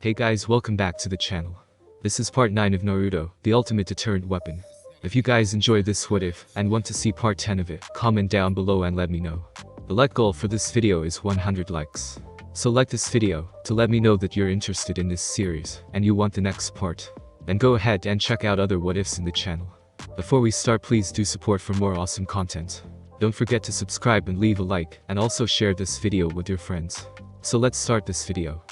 Hey guys, welcome back to the channel. This is part 9 of Naruto, the ultimate deterrent weapon. If you guys enjoy this what if, and want to see part 10 of it, comment down below and let me know. The like goal for this video is 100 likes. So like this video, to let me know that you're interested in this series, and you want the next part. Then go ahead and check out other what ifs in the channel. Before we start, please do support for more awesome content. Don't forget to subscribe and leave a like, and also share this video with your friends. So let's start this video.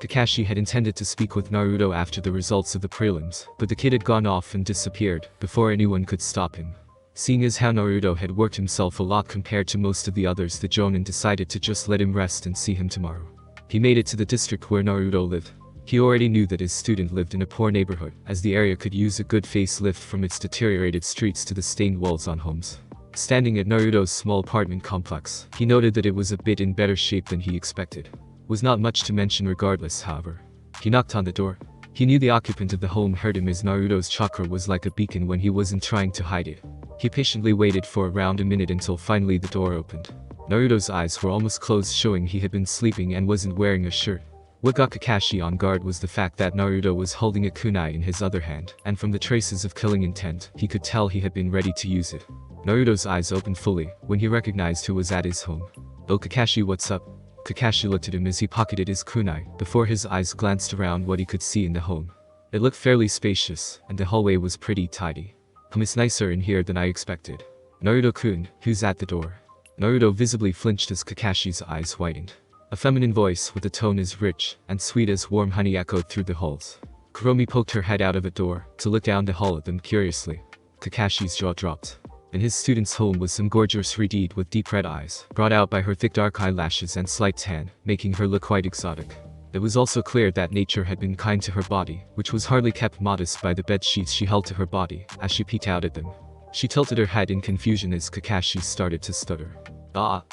Kakashi had intended to speak with Naruto after the results of the prelims, but the kid had gone off and disappeared before anyone could stop him. Seeing as how Naruto had worked himself a lot compared to most of the others, the Jonin decided to just let him rest and see him tomorrow. He made it to the district where Naruto lived. He already knew that his student lived in a poor neighborhood, as the area could use a good facelift from its deteriorated streets to the stained walls on homes. Standing at Naruto's small apartment complex, he noted that it was a bit in better shape than he expected. Was not much to mention regardless, however. He knocked on the door. He knew the occupant of the home heard him, as Naruto's chakra was like a beacon when he wasn't trying to hide it. He patiently waited for around a minute until finally the door opened. Naruto's eyes were almost closed, showing he had been sleeping and wasn't wearing a shirt. What got Kakashi on guard was the fact that Naruto was holding a kunai in his other hand, and from the traces of killing intent, he could tell he had been ready to use it. Naruto's eyes opened fully when he recognized who was at his home. "Oh Kakashi, what's up?" Kakashi looked at him as he pocketed his kunai, before his eyes glanced around what he could see in the home. It looked fairly spacious, and the hallway was pretty tidy. "It's nicer in here than I expected." "Naruto-kun, who's at the door?" Naruto visibly flinched as Kakashi's eyes widened. A feminine voice with a tone as rich and sweet as warm honey echoed through the halls. Kuromi poked her head out of a door to look down the hall at them curiously. Kakashi's jaw dropped. In his student's home was some gorgeous redhead with deep red eyes, brought out by her thick dark eyelashes and slight tan, making her look quite exotic. It was also clear that nature had been kind to her body, which was hardly kept modest by the bed sheets she held to her body, as she peeked out at them. She tilted her head in confusion as Kakashi started to stutter.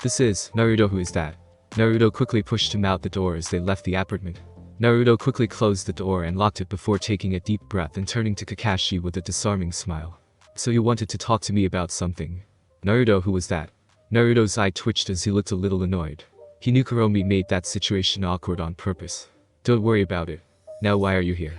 This is Naruto. Who is that?" Naruto quickly pushed him out the door as they left the apartment. Naruto quickly closed the door and locked it before taking a deep breath and turning to Kakashi with a disarming smile. "So you wanted to talk to me about something?" "Naruto, who was that?" Naruto's eye twitched as he looked a little annoyed. He knew Kuromi made that situation awkward on purpose. "Don't worry about it. Now why are you here?"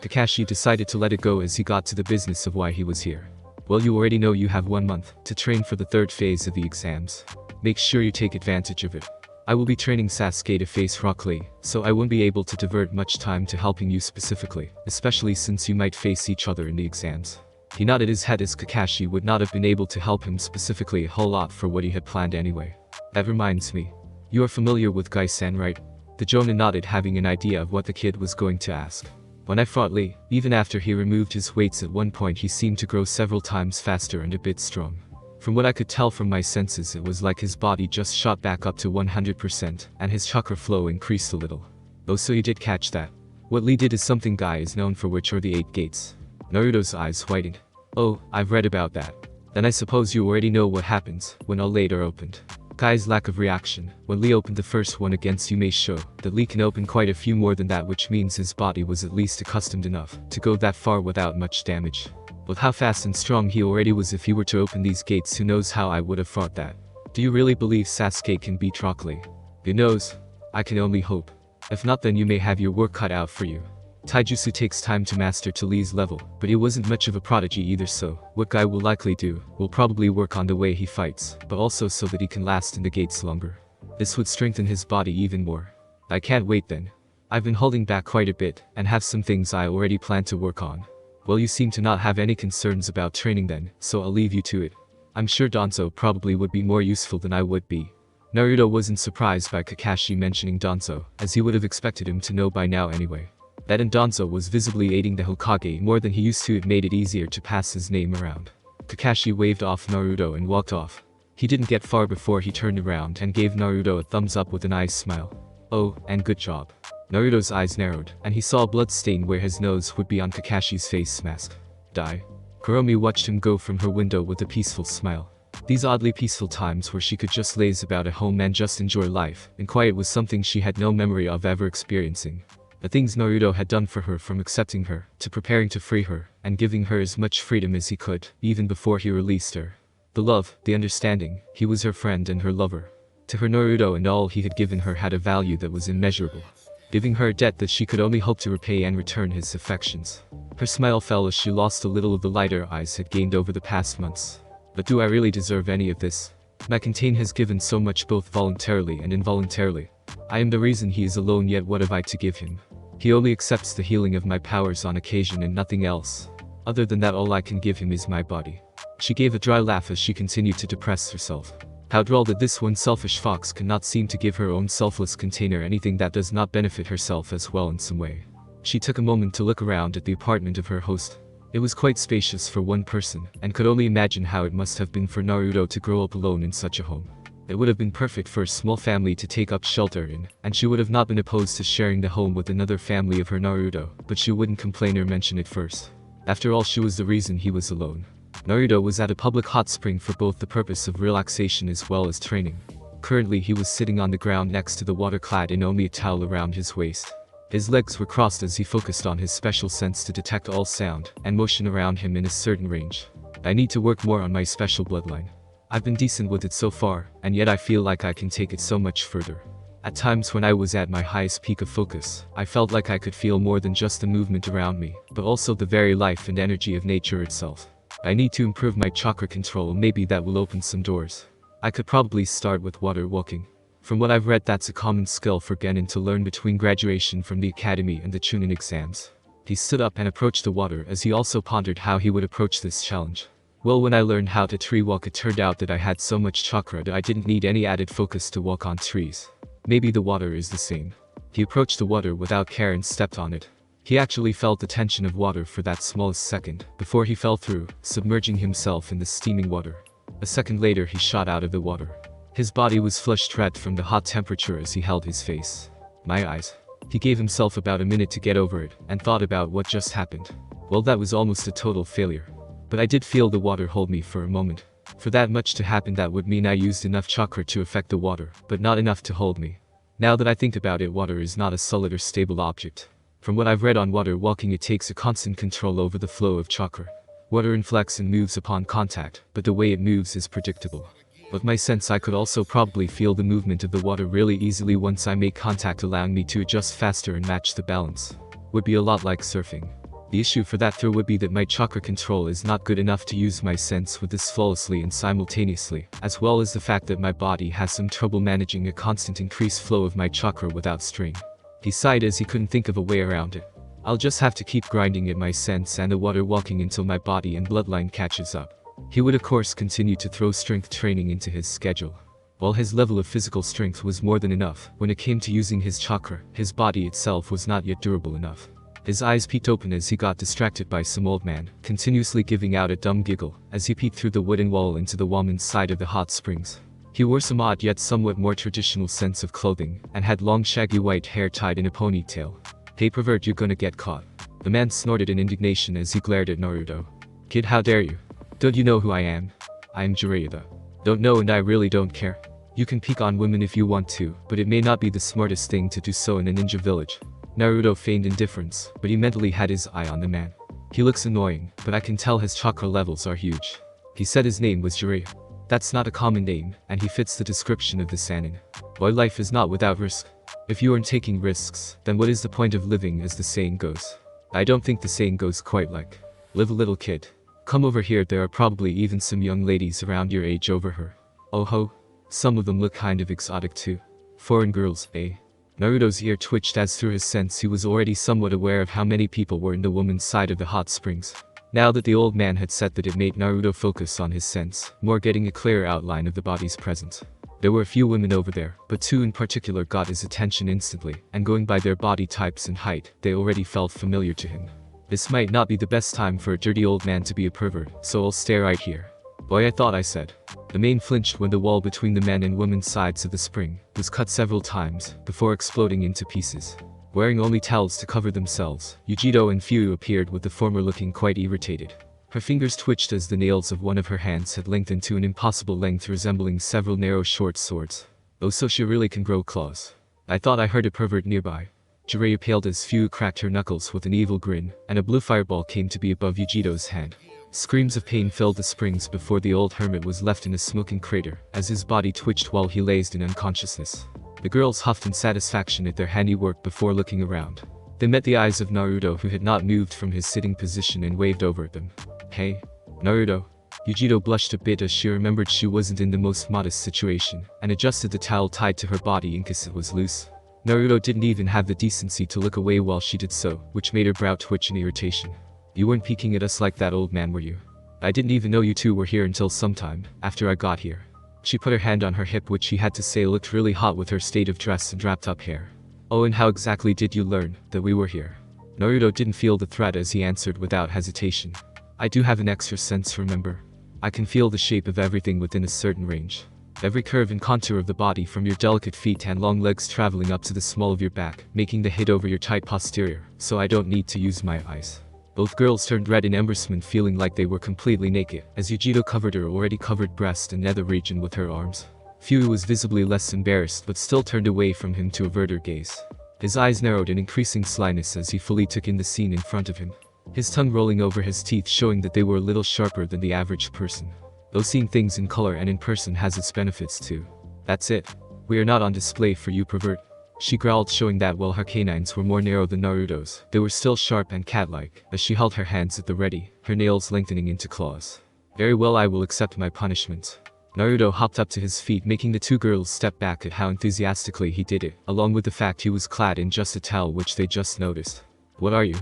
Kakashi decided to let it go as he got to the business of why he was here. "Well, you already know you have 1 month to train for the 3rd phase of the exams. Make sure you take advantage of it. I will be training Sasuke to face Rock Lee, so I won't be able to divert much time to helping you specifically, especially since you might face each other in the exams." He nodded his head as Kakashi would not have been able to help him specifically a whole lot for what he had planned anyway. "That reminds me. You are familiar with Gai-san, right?" The Jonin nodded, having an idea of what the kid was going to ask. "When I fought Lee, even after he removed his weights at one point, he seemed to grow several times faster and a bit strong. From what I could tell from my senses, it was like his body just shot back up to 100%, and his chakra flow increased a little." "Oh, so you did catch that. What Lee did is something Guy is known for, which are the 8 gates." Naruto's eyes widened. "Oh, I've read about that. Then I suppose you already know what happens when all 8 are opened." Guy's lack of reaction when Lee opened the first one against you may show that Lee can open quite a few more than that, which means his body was at least accustomed enough to go that far without much damage. With how fast and strong he already was, if he were to open these gates, who knows how I would have fought that. Do you really believe Sasuke can beat Rock Lee? Who knows? I can only hope. If not, then you may have your work cut out for you. Taijutsu takes time to master to Lee's level, but he wasn't much of a prodigy either, so what Guy will likely do will probably work on the way he fights, but also so that he can last in the gates longer. This would strengthen his body even more. I can't wait then. I've been holding back quite a bit, and have some things I already plan to work on." "Well, you seem to not have any concerns about training then, so I'll leave you to it. I'm sure Danzo probably would be more useful than I would be." Naruto wasn't surprised by Kakashi mentioning Danzo, as he would have expected him to know by now anyway. That and Danzo was visibly aiding the Hokage more than he used to. It made it easier to pass his name around. Kakashi waved off Naruto and walked off. He didn't get far before he turned around and gave Naruto a thumbs up with a nice smile. "Oh, and good job." Naruto's eyes narrowed, and he saw a blood stain where his nose would be on Kakashi's face mask. "Die." Kuromi watched him go from her window with a peaceful smile. These oddly peaceful times where she could just laze about at home and just enjoy life in quiet was something she had no memory of ever experiencing. The things Naruto had done for her, from accepting her, to preparing to free her, and giving her as much freedom as he could, even before he released her. The love, the understanding, he was her friend and her lover. To her, Naruto and all he had given her had a value that was immeasurable. giving her a debt that she could only hope to repay and return his affections. Her smile fell as she lost a little of the light her eyes had gained over the past months. But do I really deserve any of this? Macontain has given so much both voluntarily and involuntarily. I am the reason he is alone, yet what have I to give him? He only accepts the healing of my powers on occasion and nothing else. Other than that, all I can give him is my body. She gave a dry laugh as she continued to depress herself. How droll that this one selfish fox cannot seem to give her own selfless container anything that does not benefit herself as well in some way. She took a moment to look around at the apartment of her host. It was quite spacious for one person, and could only imagine how it must have been for Naruto to grow up alone in such a home. It would have been perfect for a small family to take up shelter in, and she would have not been opposed to sharing the home with another family of her Naruto, but she wouldn't complain or mention it first. After all, she was the reason he was alone. Naruto was at a public hot spring for both the purpose of relaxation as well as training. Currently he was sitting on the ground next to the water-clad in only a towel around his waist. His legs were crossed as he focused on his special sense to detect all sound and motion around him in a certain range. I need to work more on my special bloodline. I've been decent with it so far, and yet I feel like I can take it so much further. At times when I was at my highest peak of focus, I felt like I could feel more than just the movement around me, but also the very life and energy of nature itself. I need to improve my chakra control, maybe that will open some doors. I could probably start with water walking. From what I've read, that's a common skill for genin to learn between graduation from the academy and the Chunin exams. He stood up and approached the water as he also pondered how he would approach this challenge. Well, when I learned how to tree walk, it turned out that I had so much chakra that I didn't need any added focus to walk on trees. Maybe the water is the same. He approached the water without care and stepped on it. He actually felt the tension of water for that smallest second, before he fell through, submerging himself in the steaming water. A second later he shot out of the water. His body was flushed red from the hot temperature as he held his face. My eyes. He gave himself about a minute to get over it, and thought about what just happened. Well, that was almost a total failure. But I did feel the water hold me for a moment. For that much to happen, that would mean I used enough chakra to affect the water, but not enough to hold me. Now that I think about it, water is not a solid or stable object. From what I've read on water walking, it takes a constant control over the flow of chakra. Water inflects and moves upon contact, but the way it moves is predictable. With my sense, I could also probably feel the movement of the water really easily once I make contact, allowing me to adjust faster and match the balance. Would be a lot like surfing. The issue for that though would be that my chakra control is not good enough to use my sense with this flawlessly and simultaneously, as well as the fact that my body has some trouble managing a constant increased flow of my chakra without strain. He sighed as he couldn't think of a way around it. I'll just have to keep grinding at my sense and the water walking until my body and bloodline catches up. He would of course continue to throw strength training into his schedule. While his level of physical strength was more than enough, when it came to using his chakra, his body itself was not yet durable enough. His eyes peeked open as he got distracted by some old man, continuously giving out a dumb giggle, as he peeked through the wooden wall into the woman's side of the hot springs. He wore some odd yet somewhat more traditional sense of clothing, and had long shaggy white hair tied in a ponytail. Hey pervert, you're gonna get caught. The man snorted in indignation as he glared at Naruto. Kid, how dare you? Don't you know who I am? I am Jiraiya. Don't know, and I really don't care. You can peek on women if you want to, but it may not be the smartest thing to do so in a ninja village. Naruto feigned indifference, but he mentally had his eye on the man. He looks annoying, but I can tell his chakra levels are huge. He said his name was Jiraiya. That's not a common name, and he fits the description of the Sannin. Boy, life is not without risk. If you aren't taking risks, then what is the point of living, as the saying goes? I don't think the saying goes quite like, live a little kid. Come over here, there are probably even some young ladies around your age over her. Oh ho. Some of them look kind of exotic too. Foreign girls, eh? Naruto's ear twitched as through his sense he was already somewhat aware of how many people were in the woman's side of the hot springs. Now that the old man had said that, it made Naruto focus on his sense, more getting a clearer outline of the body's presence. There were a few women over there, but two in particular got his attention instantly, and going by their body types and height, they already felt familiar to him. This might not be the best time for a dirty old man to be a pervert, so I'll stay right here. Boy, I thought I said. The man flinched when the wall between the men and women's sides of the spring was cut several times, before exploding into pieces. Wearing only towels to cover themselves, Yujito and Fuyu appeared, with the former looking quite irritated. Her fingers twitched as the nails of one of her hands had lengthened to an impossible length, resembling several narrow short swords. Oh, so she really can grow claws. I thought I heard a pervert nearby. Jiraiya paled as Fuyu cracked her knuckles with an evil grin, and a blue fireball came to be above Yujito's hand. Screams of pain filled the springs before the old hermit was left in a smoking crater, as his body twitched while he lazed in unconsciousness. The girls huffed in satisfaction at their handiwork before looking around. They met the eyes of Naruto, who had not moved from his sitting position, and waved over at them. Hey, Naruto. Yujiro blushed a bit as she remembered she wasn't in the most modest situation, and adjusted the towel tied to her body in case it was loose. Naruto didn't even have the decency to look away while she did so, which made her brow twitch in irritation. You weren't peeking at us like that, old man, were you? I didn't even know you two were here until sometime after I got here. She put her hand on her hip, which she had to say looked really hot with her state of dress and wrapped up hair. Oh, and how exactly did you learn that we were here? Naruto didn't feel the threat as he answered without hesitation. I do have an extra sense, remember? I can feel the shape of everything within a certain range. Every curve and contour of the body, from your delicate feet and long legs traveling up to the small of your back, making the hit over your tight posterior, so I don't need to use my eyes. Both girls turned red in embarrassment, feeling like they were completely naked, as Yujiro covered her already covered breast and nether region with her arms. Fui was visibly less embarrassed but still turned away from him to avert her gaze. His eyes narrowed in increasing slyness as he fully took in the scene in front of him. His tongue rolling over his teeth, showing that they were a little sharper than the average person. Though seeing things in color and in person has its benefits too. That's it. We are not on display for you, pervert. She growled, showing that while her canines were more narrow than Naruto's, they were still sharp and cat-like, as she held her hands at the ready, her nails lengthening into claws. Very well, I will accept my punishment. Naruto hopped up to his feet, making the two girls step back at how enthusiastically he did it, along with the fact he was clad in just a towel which they just noticed. What are you?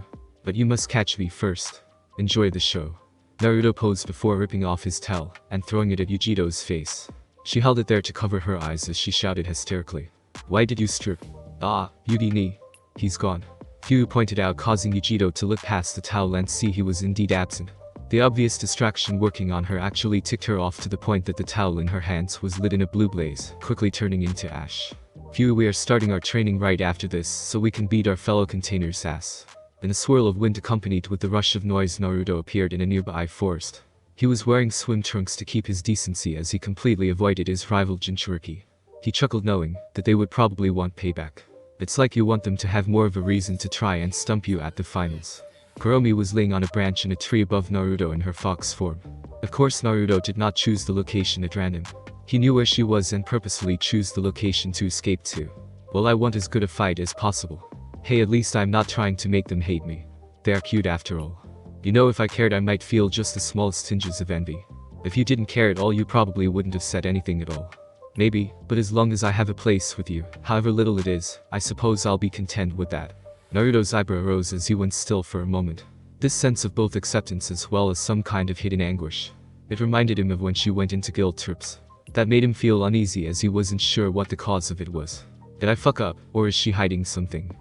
But you must catch me first. Enjoy the show. Naruto posed before ripping off his towel and throwing it at Yujiro's face. She held it there to cover her eyes as she shouted hysterically. Why did you strip? Ah, Yugi ni. He's gone. Fui pointed out, causing Yujiro to look past the towel and see he was indeed absent. The obvious distraction working on her actually ticked her off to the point that the towel in her hands was lit in a blue blaze, quickly turning into ash. Fui, we are starting our training right after this so we can beat our fellow container's ass. In a swirl of wind accompanied with the rush of noise, Naruto appeared in a nearby forest. He was wearing swim trunks to keep his decency as he completely avoided his rival Jinchuriki. He chuckled, knowing that they would probably want payback. It's like you want them to have more of a reason to try and stump you at the finals. Kuromi was laying on a branch in a tree above Naruto in her fox form. Of course, Naruto did not choose the location at random. He knew where she was and purposefully chose the location to escape to. Well, I want as good a fight as possible. Hey, at least I'm not trying to make them hate me. They are cute after all. You know, if I cared, I might feel just the smallest tinges of envy. If you didn't care at all, you probably wouldn't have said anything at all. Maybe, but as long as I have a place with you, however little it is, I suppose I'll be content with that. Naruto's eyebrow rose as he went still for a moment. This sense of both acceptance as well as some kind of hidden anguish. It reminded him of when she went into guild trips. That made him feel uneasy as he wasn't sure what the cause of it was. Did I fuck up, or is she hiding something?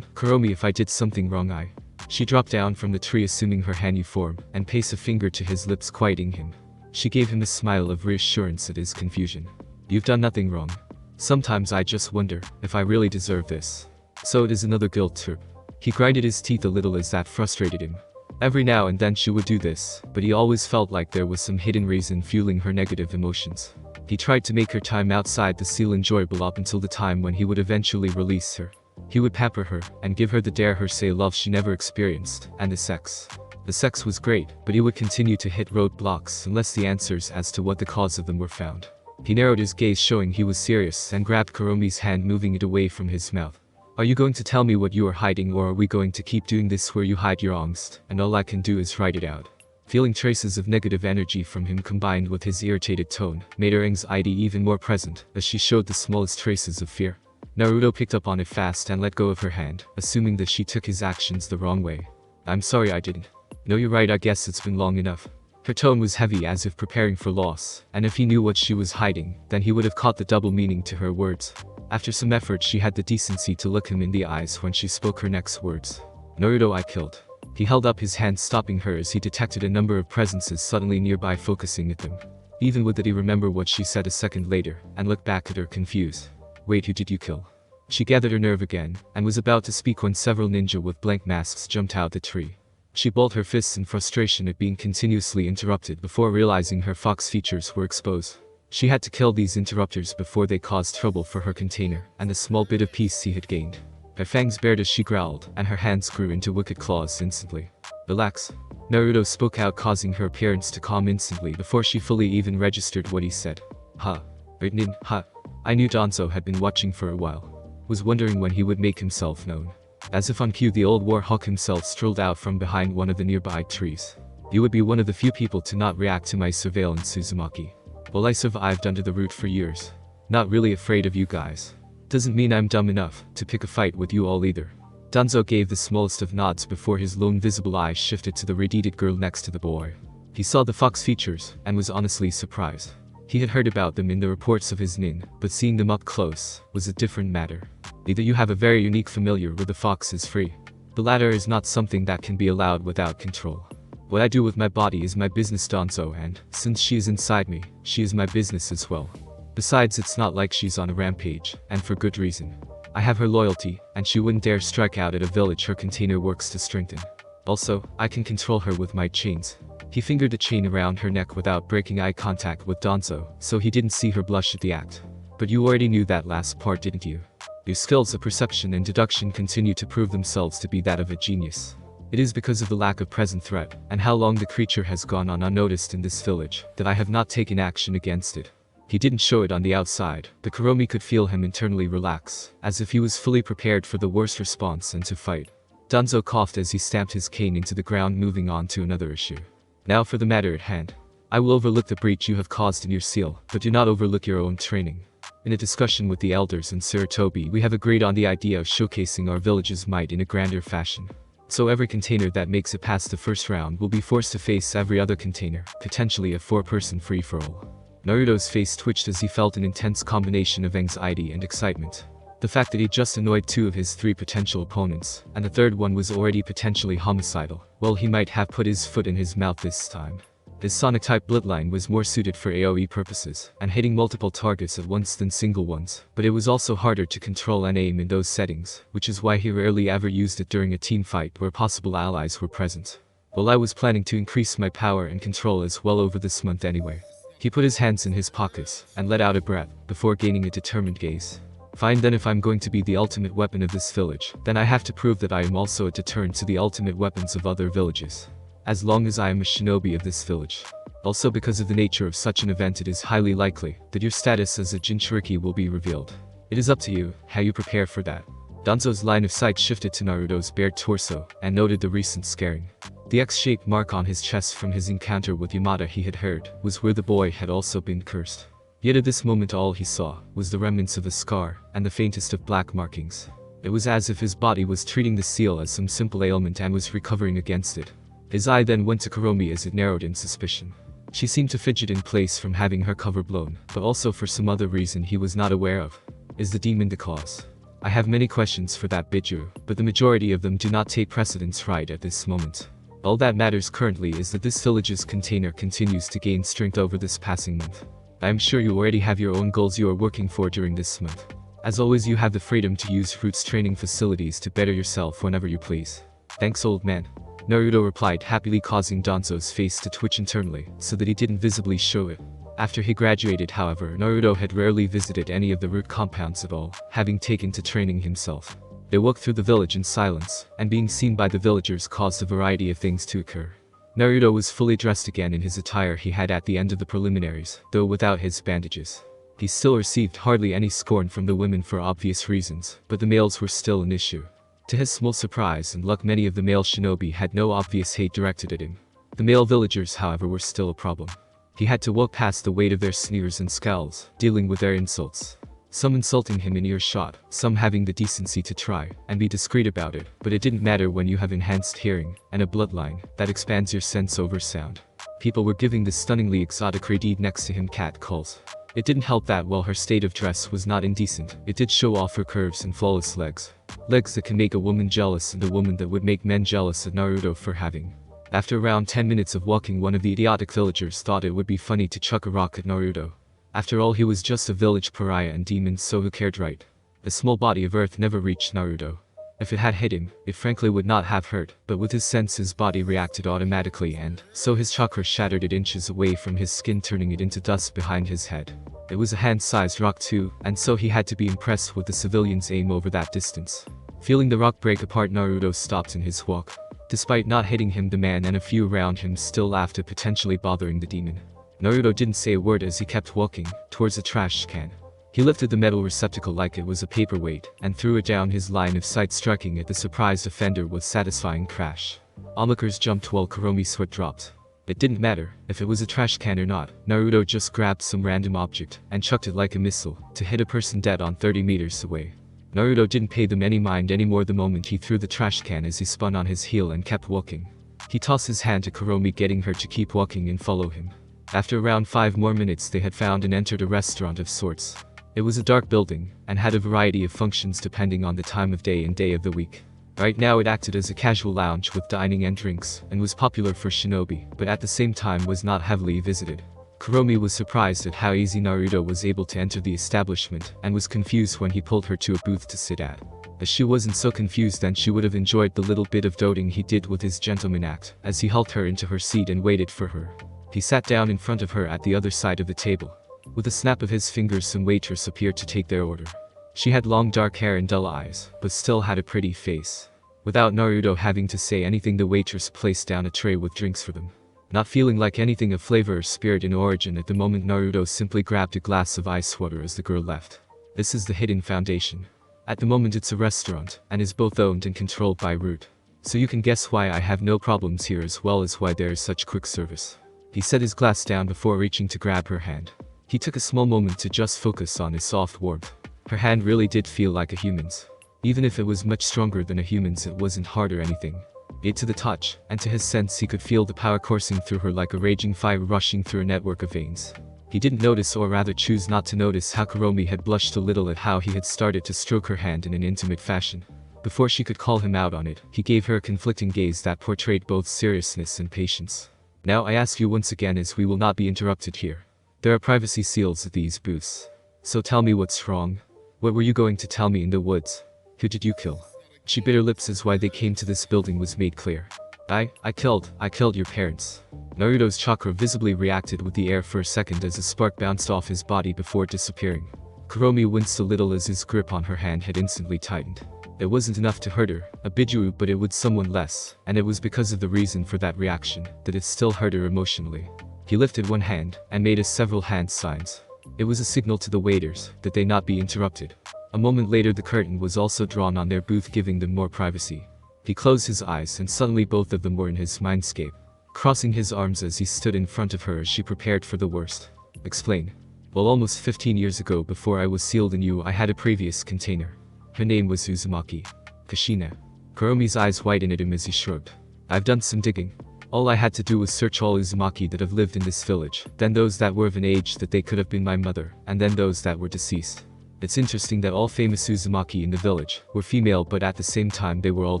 Kuromi, if I did something wrong, She dropped down from the tree, assuming her Hanyu form, and placed a finger to his lips, quieting him. She gave him a smile of reassurance at his confusion. You've done nothing wrong. Sometimes I just wonder if I really deserve this. So it is another guilt trip. He grinded his teeth a little as that frustrated him. Every now and then she would do this, but he always felt like there was some hidden reason fueling her negative emotions. He tried to make her time outside the seal enjoyable up until the time when he would eventually release her. He would pamper her and give her the dare her say love she never experienced, and the sex. The sex was great, but he would continue to hit roadblocks unless the answers as to what the cause of them were found. He narrowed his gaze, showing he was serious, and grabbed Kuromi's hand, moving it away from his mouth. Are you going to tell me what you are hiding, or are we going to keep doing this where you hide your angst, and all I can do is write it out? Feeling traces of negative energy from him combined with his irritated tone made her anxiety even more present as she showed the smallest traces of fear. Naruto picked up on it fast and let go of her hand, assuming that she took his actions the wrong way. I'm sorry I didn't. No, you're right, I guess it's been long enough. Her tone was heavy as if preparing for loss, and if he knew what she was hiding, then he would have caught the double meaning to her words. After some effort, she had the decency to look him in the eyes when she spoke her next words. Naruto, I killed. He held up his hand, stopping her as he detected a number of presences suddenly nearby, focusing at them. Even with that, he remembered what she said a second later, and looked back at her confused. Wait, who did you kill? She gathered her nerve again, and was about to speak when several ninja with blank masks jumped out the tree. She balled her fists in frustration at being continuously interrupted before realizing her fox features were exposed. She had to kill these interrupters before they caused trouble for her container and the small bit of peace he had gained. Her fangs bared as she growled, and her hands grew into wicked claws instantly. Relax. Naruto spoke out, causing her appearance to calm instantly before she fully even registered what he said. Ha. Nin, ha. I knew Danzo had been watching for a while. Was wondering when he would make himself known. As if on cue, the old warhawk himself strolled out from behind one of the nearby trees. You would be one of the few people to not react to my surveillance, Uzumaki. Well, I survived under the root for years. Not really afraid of you guys. Doesn't mean I'm dumb enough to pick a fight with you all either. Danzo gave the smallest of nods before his lone visible eye shifted to the radiated girl next to the boy. He saw the fox features and was honestly surprised. He had heard about them in the reports of his nin, but seeing them up close was a different matter. Either you have a very unique familiar or the fox is free. The latter is not something that can be allowed without control. What I do with my body is my business, Danzo, and since she is inside me, she is my business as well. Besides, it's not like she's on a rampage, and for good reason. I have her loyalty, and she wouldn't dare strike out at a village her container works to strengthen. Also, I can control her with my chains. He fingered the chain around her neck without breaking eye contact with Danzo, so he didn't see her blush at the act. But you already knew that last part, didn't you? Your skills of perception and deduction continue to prove themselves to be that of a genius. It is because of the lack of present threat, and how long the creature has gone on unnoticed in this village, that I have not taken action against it. He didn't show it on the outside, but Kuromi could feel him internally relax, as if he was fully prepared for the worst response and to fight. Danzo coughed as he stamped his cane into the ground, moving on to another issue. Now for the matter at hand. I will overlook the breach you have caused in your seal, but do not overlook your own training. In a discussion with the elders in Sarutobi, we have agreed on the idea of showcasing our village's might in a grander fashion. So every container that makes it past the first round will be forced to face every other container, potentially a 4-person free-for-all. Naruto's face twitched as he felt an intense combination of anxiety and excitement. The fact that he just annoyed 2 of his 3 potential opponents, and the third one was already potentially homicidal, well, he might have put his foot in his mouth this time. His Sonic-type Bloodline was more suited for AoE purposes, and hitting multiple targets at once than single ones, but it was also harder to control and aim in those settings, which is why he rarely ever used it during a team fight where possible allies were present. Well, I was planning to increase my power and control as well over this month anyway. He put his hands in his pockets, and let out a breath, before gaining a determined gaze. Fine, then, if I'm going to be the ultimate weapon of this village, then I have to prove that I am also a deterrent to the ultimate weapons of other villages. As long as I am a shinobi of this village. Also, because of the nature of such an event, it is highly likely that your status as a Jinchuriki will be revealed. It is up to you how you prepare for that. Danzo's line of sight shifted to Naruto's bared torso, and noted the recent scarring. The X-shaped mark on his chest from his encounter with Yamada, he had heard, was where the boy had also been cursed. Yet at this moment all he saw was the remnants of a scar, and the faintest of black markings. It was as if his body was treating the seal as some simple ailment and was recovering against it. His eye then went to Kuromi as it narrowed in suspicion. She seemed to fidget in place from having her cover blown, but also for some other reason he was not aware of. Is the demon the cause? I have many questions for that Biju, but the majority of them do not take precedence right at this moment. All that matters currently is that this village's container continues to gain strength over this passing month. I am sure you already have your own goals you are working for during this month. As always, you have the freedom to use Fruit's training facilities to better yourself whenever you please. Thanks, old man. Naruto replied happily, causing Danzo's face to twitch internally, so that he didn't visibly show it. After he graduated, however, Naruto had rarely visited any of the root compounds at all, having taken to training himself. They walked through the village in silence, and being seen by the villagers caused a variety of things to occur. Naruto was fully dressed again in his attire he had at the end of the preliminaries, though without his bandages. He still received hardly any scorn from the women for obvious reasons, but the males were still an issue. To his small surprise and luck, many of the male shinobi had no obvious hate directed at him. The male villagers, however, were still a problem. He had to walk past the weight of their sneers and scowls, dealing with their insults. Some insulting him in earshot, some having the decency to try and be discreet about it, but it didn't matter when you have enhanced hearing and a bloodline that expands your sense over sound. People were giving the stunningly exotic lady next to him cat calls. It didn't help that while her state of dress was not indecent, it did show off her curves and flawless legs. Legs that can make a woman jealous, and a woman that would make men jealous at Naruto for having. After around 10 minutes of walking, one of the idiotic villagers thought it would be funny to chuck a rock at Naruto. After all, he was just a village pariah and demon, so who cared, right? The small body of earth never reached Naruto. If it had hit him, it frankly would not have hurt, but with his sense his body reacted automatically, and so his chakra shattered it inches away from his skin, turning it into dust behind his head. It was a hand-sized rock too, and so he had to be impressed with the civilian's aim over that distance. Feeling the rock break apart, Naruto stopped in his walk. Despite not hitting him, the man and a few around him still laughed at potentially bothering the demon. Naruto didn't say a word as he kept walking towards a trash can. He lifted the metal receptacle like it was a paperweight and threw it down his line of sight, striking at the surprised offender with satisfying crash. Onlookers jumped while Kuromi's sweat dropped. It didn't matter if it was a trash can or not. Naruto just grabbed some random object and chucked it like a missile to hit a person dead on 30 meters away. Naruto didn't pay them any mind anymore the moment he threw the trash can as he spun on his heel and kept walking. He tossed his hand to Kuromi, getting her to keep walking and follow him. After around 5 more minutes they had found and entered a restaurant of sorts. It was a dark building and had a variety of functions depending on the time of day and day of the week. Right now it acted as a casual lounge with dining and drinks and was popular for shinobi, but at the same time was not heavily visited. Kuromi was surprised at how easy Naruto was able to enter the establishment and was confused when he pulled her to a booth to sit at. As she wasn't so confused then she would have enjoyed the little bit of doting he did with his gentleman act as he helped her into her seat and waited for her. He sat down in front of her at the other side of the table. With a snap of his fingers some waitress appeared to take their order. She had long dark hair and dull eyes, but still had a pretty face. Without Naruto having to say anything the waitress placed down a tray with drinks for them. Not feeling like anything of flavor or spirit in origin at the moment, Naruto simply grabbed a glass of ice water as the girl left. This is the Hidden Foundation. At the moment it's a restaurant, and is both owned and controlled by Root. So you can guess why I have no problems here as well as why there is such quick service. He set his glass down before reaching to grab her hand. He took a small moment to just focus on his soft warmth. Her hand really did feel like a human's. Even if it was much stronger than a human's, it wasn't hard or anything. Yet to the touch, and to his sense, he could feel the power coursing through her like a raging fire rushing through a network of veins. He didn't notice, or rather choose not to notice, how Kuromi had blushed a little at how he had started to stroke her hand in an intimate fashion. Before she could call him out on it, he gave her a conflicting gaze that portrayed both seriousness and patience. Now I ask you once again, as we will not be interrupted here. There are privacy seals at these booths. So tell me what's wrong. What were you going to tell me in the woods? Who did you kill? She bit her lips as why they came to this building was made clear. I killed your parents. Naruto's chakra visibly reacted with the air for a second as a spark bounced off his body before disappearing. Kuromi winced a little as his grip on her hand had instantly tightened. It wasn't enough to hurt her, a Biju, but it would someone less, and it was because of the reason for that reaction that it still hurt her emotionally. He lifted one hand and made us several hand signs. It was a signal to the waiters that they not be interrupted. A moment later the curtain was also drawn on their booth, giving them more privacy. He closed his eyes and suddenly both of them were in his mindscape. Crossing his arms as he stood in front of her as she prepared for the worst. Explain. Well, almost 15 years ago, before I was sealed in you, I had a previous container. Her name was Uzumaki. Kushina. Kuromi's eyes widened at him as he shrugged. I've done some digging. All I had to do was search all Uzumaki that have lived in this village, then those that were of an age that they could have been my mother, and then those that were deceased. It's interesting that all famous Uzumaki in the village were female, but at the same time they were all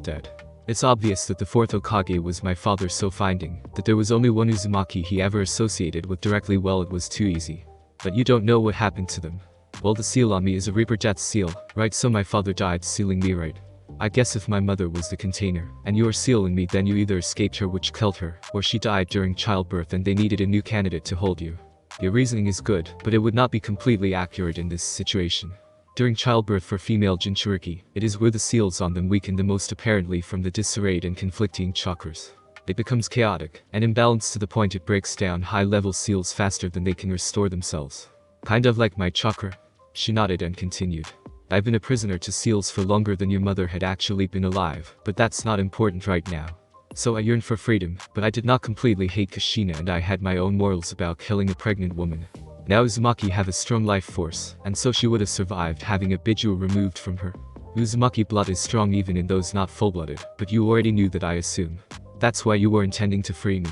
dead. It's obvious that the fourth Hokage was my father, so finding that there was only one Uzumaki he ever associated with directly, well, it was too easy. But you don't know what happened to them. Well, the seal on me is a Reaper Jet seal, right? So my father died sealing me, right? I guess if my mother was the container, and you are sealing me, then you either escaped her, which killed her, or she died during childbirth and they needed a new candidate to hold you. Your reasoning is good, but it would not be completely accurate in this situation. During childbirth for female Jinchuriki, it is where the seals on them weaken the most, apparently from the disarrayed and conflicting chakras. It becomes chaotic and imbalanced to the point it breaks down high-level seals faster than they can restore themselves. Kind of like my chakra. She nodded and continued. I've been a prisoner to seals for longer than your mother had actually been alive, but that's not important right now. So I yearned for freedom, but I did not completely hate Kushina, and I had my own morals about killing a pregnant woman. Now Uzumaki have a strong life force, and so she would have survived having a Biju removed from her. Uzumaki blood is strong even in those not full-blooded, but you already knew that, I assume. That's why you were intending to free me.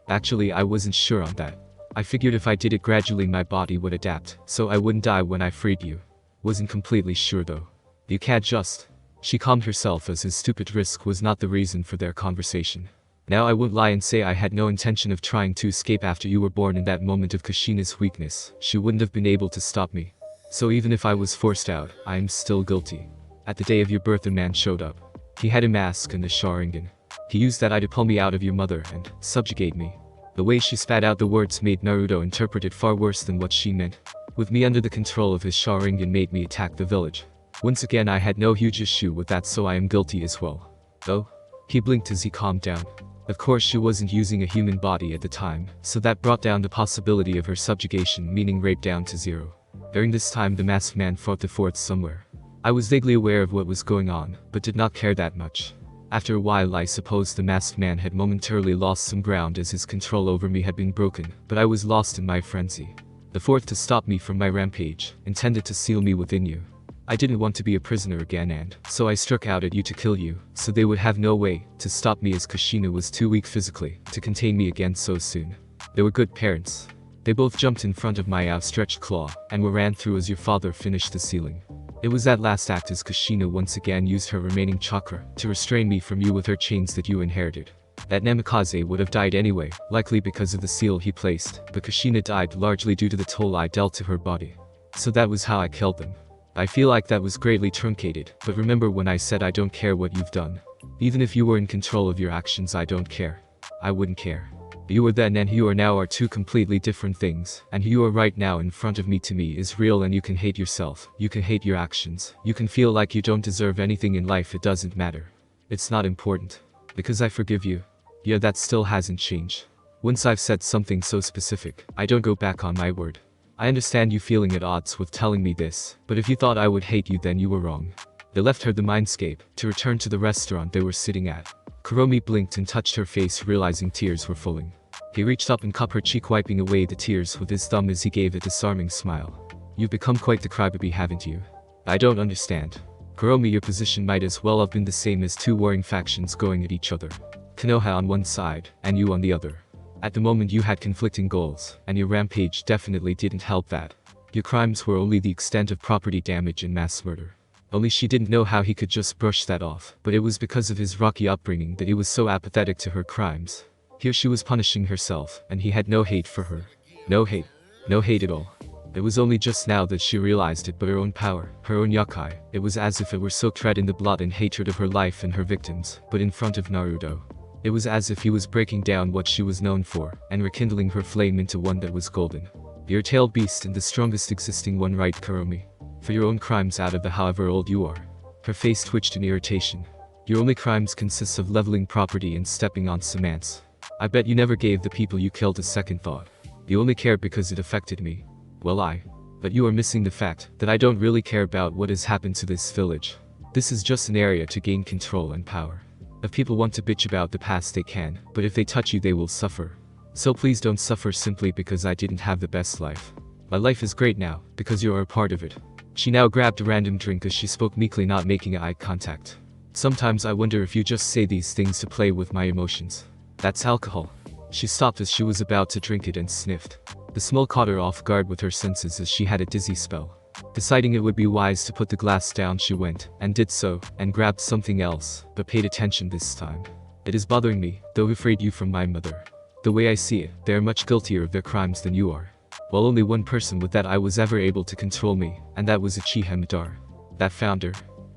Actually, I wasn't sure on that. I figured if I did it gradually my body would adapt, so I wouldn't die when I freed you. Wasn't completely sure though. You can't just... She calmed herself as his stupid risk was not the reason for their conversation. Now I won't lie and say I had no intention of trying to escape after you were born. In that moment of Kushina's weakness, she wouldn't have been able to stop me. So even if I was forced out, I am still guilty. At the day of your birth a man showed up. He had a mask and a Sharingan. He used that eye to pull me out of your mother and subjugate me. The way she spat out the words made Naruto interpret it far worse than what she meant. With me under the control of his Sharingan made me attack the village. Once again I had no huge issue with that, so I am guilty as well. Oh? He blinked as he calmed down. Of course she wasn't using a human body at the time, so that brought down the possibility of her subjugation, meaning rape, down to 0. During this time the masked man fought the fourth somewhere. I was vaguely aware of what was going on, but did not care that much. After a while I suppose the masked man had momentarily lost some ground as his control over me had been broken, but I was lost in my frenzy. The fourth to stop me from my rampage, intended to seal me within you. I didn't want to be a prisoner again and so I struck out at you to kill you, so they would have no way to stop me as Kushina was too weak physically to contain me again so soon. They were good parents. They both jumped in front of my outstretched claw and were ran through as your father finished the sealing. It was that last act as Kushina once again used her remaining chakra to restrain me from you with her chains that you inherited. That Namikaze would have died anyway, likely because of the seal he placed, but Kushina died largely due to the toll I dealt to her body. So that was how I killed them. I feel like that was greatly truncated, but remember when I said I don't care what you've done? Even if you were in control of your actions, I don't care. I wouldn't care. You were then and who you are now are two completely different things, and who you are right now in front of me to me is real, and you can hate yourself, you can hate your actions, you can feel like you don't deserve anything in life. It doesn't matter. It's not important. Because I forgive you. Yeah, that still hasn't changed. Once I've said something so specific, I don't go back on my word. I understand you feeling at odds with telling me this, but if you thought I would hate you then you were wrong. They left her the mindscape to return to the restaurant they were sitting at. Kuromi blinked and touched her face, realizing tears were falling. He reached up and cupped her cheek, wiping away the tears with his thumb as he gave a disarming smile. You've become quite the crybaby, haven't you? I don't understand. Kuromi, your position might as well have been the same as two warring factions going at each other. Konoha on one side, and you on the other. At the moment you had conflicting goals, and your rampage definitely didn't help that. Your crimes were only the extent of property damage and mass murder. Only she didn't know how he could just brush that off, but it was because of his rocky upbringing that he was so apathetic to her crimes. Here she was punishing herself, and he had no hate for her. No hate. No hate at all. It was only just now that she realized it, but her own power, her own yakai, it was as if it were soaked red in the blood and hatred of her life and her victims, but in front of Naruto. It was as if he was breaking down what she was known for, and rekindling her flame into one that was golden. Your tailed beast and the strongest existing one, right Kuromi? For your own crimes out of the however old you are. Her face twitched in irritation. Your only crimes consist of leveling property and stepping on some ants. I bet you never gave the people you killed a second thought. You only cared because it affected me. Well, but you are missing the fact that I don't really care about what has happened to this village. This is just an area to gain control and power. If people want to bitch about the past they can, but if they touch you they will suffer. So please don't suffer simply because I didn't have the best life. My life is great now, because you are a part of it. She now grabbed a random drink as she spoke meekly, not making eye contact. Sometimes I wonder if you just say these things to play with my emotions. That's alcohol. She stopped as she was about to drink it and sniffed. The smell caught her off guard with her senses as she had a dizzy spell. Deciding it would be wise to put the glass down, she went, and did so, and grabbed something else, but paid attention this time. It is bothering me, though who freed you from my mother? The way I see it, they are much guiltier of their crimes than you are. While only one person with that I was ever able to control me, and that was Uchiha Madara. That founder.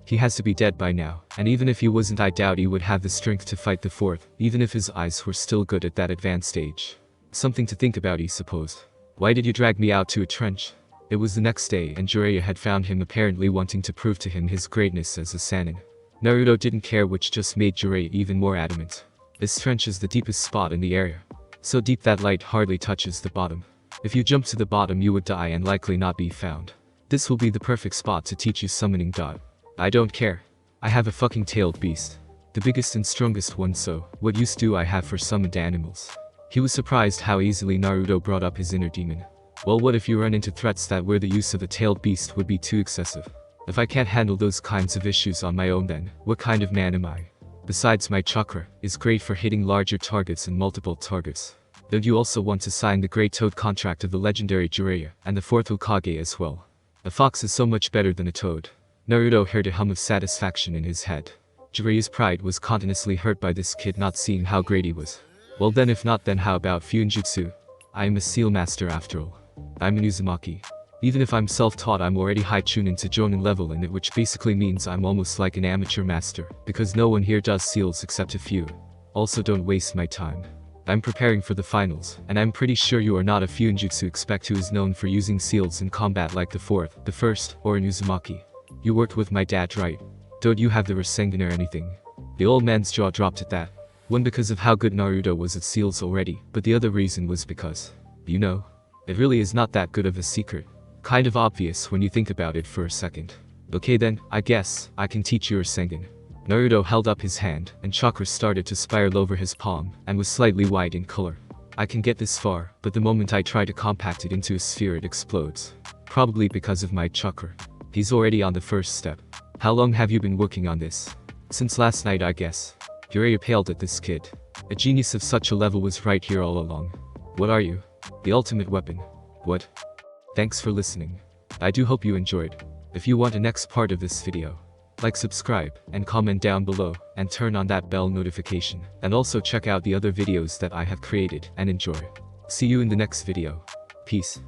He has to be dead by now, and even if he wasn't I doubt he would have the strength to fight the fourth, even if his eyes were still good at that advanced age. Something to think about, he supposed. Why did you drag me out to a trench? It was the next day and Jiraiya had found him, apparently wanting to prove to him his greatness as a Sannin. Naruto didn't care, which just made Jiraiya even more adamant. This trench is the deepest spot in the area. So deep that light hardly touches the bottom. If you jump to the bottom you would die and likely not be found. This will be the perfect spot to teach you summoning. I don't care. I have a fucking tailed beast. The biggest and strongest one, so what use do I have for summoned animals? He was surprised how easily Naruto brought up his inner demon. Well, what if you run into threats that where the use of a tailed beast would be too excessive? If I can't handle those kinds of issues on my own, then what kind of man am I? Besides, my chakra is great for hitting larger targets and multiple targets. Don't you also want to sign the Great Toad contract of the legendary Jiraiya and the fourth Hokage as well? A fox is so much better than a toad. Naruto heard a hum of satisfaction in his head. Jiraiya's pride was continuously hurt by this kid not seeing how great he was. Well then, if not, then how about Fuinjutsu? I am a seal master after all. I'm an Uzumaki. Even if I'm self-taught, I'm already high chunin to Jonin level in it, which basically means I'm almost like an amateur master, because no one here does seals except a few. Also, don't waste my time. I'm preparing for the finals, and I'm pretty sure you are not a Fuinjutsu expert who is known for using seals in combat like the fourth, the first, or an Uzumaki. You worked with my dad, right? Don't you have the Rasengan or anything? The old man's jaw dropped at that. One because of how good Naruto was at seals already, but the other reason was because, you know, it really is not that good of a secret. Kind of obvious when you think about it for a second. Okay then, I guess I can teach you Rasengan. Naruto held up his hand, and chakra started to spiral over his palm, and was slightly white in color. I can get this far, but the moment I try to compact it into a sphere it explodes. Probably because of my chakra. He's already on the first step. How long have you been working on this? Since last night I guess. Jiraiya paled at this kid. A genius of such a level was right here all along. What are you? The ultimate weapon. What? Thanks for listening. I do hope you enjoyed. If you want a next part of this video, like, subscribe, and comment down below, and turn on that bell notification, and also check out the other videos that I have created, and enjoy. See you in the next video. Peace.